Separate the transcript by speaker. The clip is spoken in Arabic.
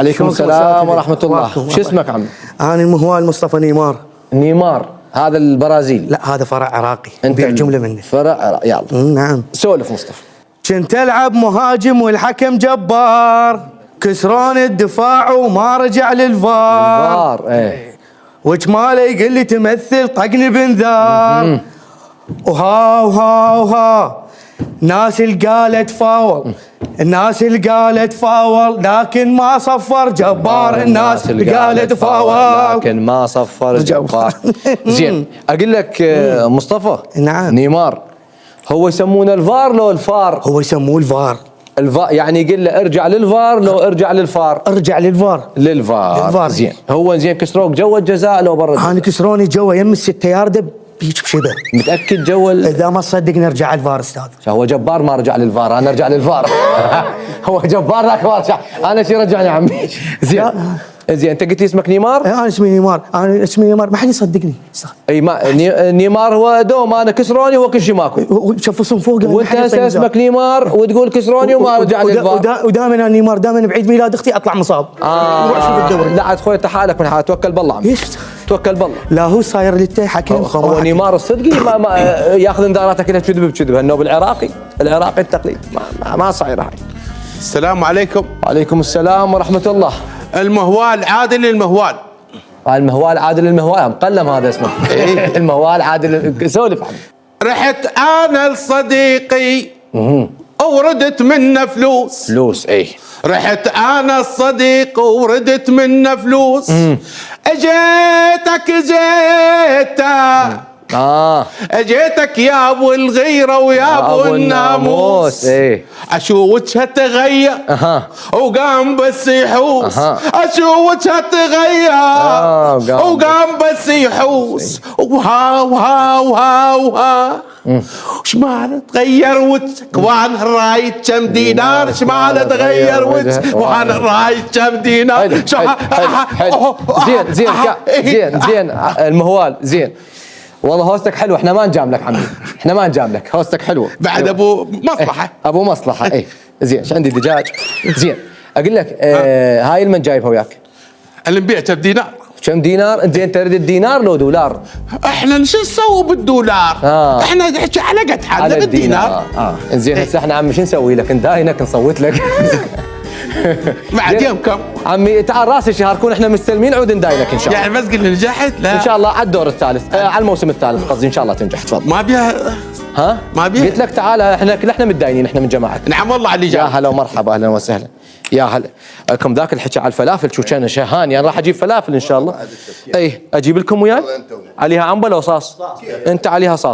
Speaker 1: عليكم السلام ورحمة الله. شو اسمك عمي؟
Speaker 2: أنا المهوال مصطفى نيمار.
Speaker 1: نيمار هذا البرازيلي؟
Speaker 2: لا هذا فرع عراقي.
Speaker 1: انت
Speaker 2: بيع جملة مني.
Speaker 1: فرع عراقي. يلا
Speaker 2: نعم.
Speaker 1: سولف مصطفى.
Speaker 2: كنت ألعب مهاجم والحكم جبار، كسران الدفاع وما رجع للفار.
Speaker 1: الفار ايه.
Speaker 2: وجماله يقول لي تمثل طقني بنذار. وها وها وها الناس اللي قالت فاول، الناس اللي قالت فاول لكن ما صفر جبار. الناس اللي قالت فاول
Speaker 1: لكن ما صفر جبار. زين اقول لك مصطفى.
Speaker 2: نعم.
Speaker 1: نيمار هو يسمونه الفار لو الفار؟
Speaker 2: هو يسموه الفار.
Speaker 1: الفار يعني يقول له ارجع للفار لو ارجع للفار؟
Speaker 2: ارجع للفار.
Speaker 1: للفار. زين هو زين كسروك جوا الجزاء لو برا الجزاء؟
Speaker 2: انا كسروني جوا يم الستة ياردة بيك بشبه.
Speaker 1: متاكد جوا
Speaker 2: اذا ما تصدق نرجع الفار استاذ.
Speaker 1: هو جبار ما رجع للفار، انا ارجع للفار. هو جبار ذاك ما رجع، انا شي رجعني يا عمي. زين زين انت قلت لي اسمك نيمار؟
Speaker 2: انا اسمي نيمار، انا اسمي نيمار، ما حد يصدقني استاذ.
Speaker 1: اي ما نيمار هو دوم، انا كسروني هو كل شيء ماكو.
Speaker 2: شوفوا صنفوق
Speaker 1: وانت هسه اسمك نيمار وتقول كسروني وما رجع للفار.
Speaker 2: ودائما انا نيمار دائما بعيد ميلاد اختي اطلع مصاب. نروح شوف الدوري.
Speaker 1: لا عاد خوي انت حالك من حالك، توكل بالله عمي.
Speaker 2: ليش؟
Speaker 1: توكل بالله.
Speaker 2: لا هو صاير للتي حكيم.
Speaker 1: هو نيمار الصدقي ما ياخذ انذاراته كلها كذب بكذب. النوب العراقي التقليد ما صاير هاي.
Speaker 3: السلام عليكم.
Speaker 1: وعليكم السلام ورحمة الله.
Speaker 3: المهوال عادل المهوال.
Speaker 1: المهوال عادل المهوال مقلم هذا اسمه. المهوال عادل. سولف عنه.
Speaker 3: رحت انا لصديقي وردت منه فلوس.
Speaker 1: اي.
Speaker 3: رحت انا الصديق وردت منه فلوس. اجيتك اجيتك يا ابو الغيره ويا ابو الناموس.
Speaker 1: ايه.
Speaker 3: اشو وجهه تغير وقام بس يحوس. اشو وجهه تغير وقام بس يحوس. وها وها وها وها شمال تغير وجهك وانا رايد كم دينار. شمال تغير وجهك وانا رايد كم دينار.
Speaker 1: زين المهوال زين. والله هوستك حلو، احنا ما نجاملك عمي، احنا ما نجاملك، هوستك حلو
Speaker 3: بعد ابو مصلحه.
Speaker 1: ابو مصلحه. اي زين. ايش عندي دجاج. زين اقول لك هاي المن جايبها وياك؟
Speaker 3: اللي نبيع كم دينار.
Speaker 1: كم دينار؟ انت تريد الدينار لو دولار؟
Speaker 3: احنا شو نسوي بالدولار؟ احنا نحكي على قد حالنا بالدينار.
Speaker 1: زين هسه احنا عمي شو نسوي لك؟ نداينك نصوت لك.
Speaker 3: بعد يوم كم؟
Speaker 1: عمي تعال راس الشهر كون احنا مستلمين عود نداينك ان شاء الله.
Speaker 3: يعني بس قلنا نجحت؟ لا
Speaker 1: ان شاء الله على الدور الثالث، على الموسم الثالث قصدي، ان شاء الله تنجح. تفضل.
Speaker 3: ما بيها.
Speaker 1: ها؟
Speaker 3: ما بيها.
Speaker 1: قلت لك تعال احنا كلنا متداينين، احنا من جماعتنا.
Speaker 3: نعم والله على اللي جاي.
Speaker 1: يا هلا ومرحبا، اهلا وسهلا. يا هلا. لكم ذاك الحكي على الفلافل شو كان شهاني، انا راح اجيب فلافل ان شاء الله. اي اجيب لكم وياي؟ عليها عنبه لو صاص؟ انت عليها صاص.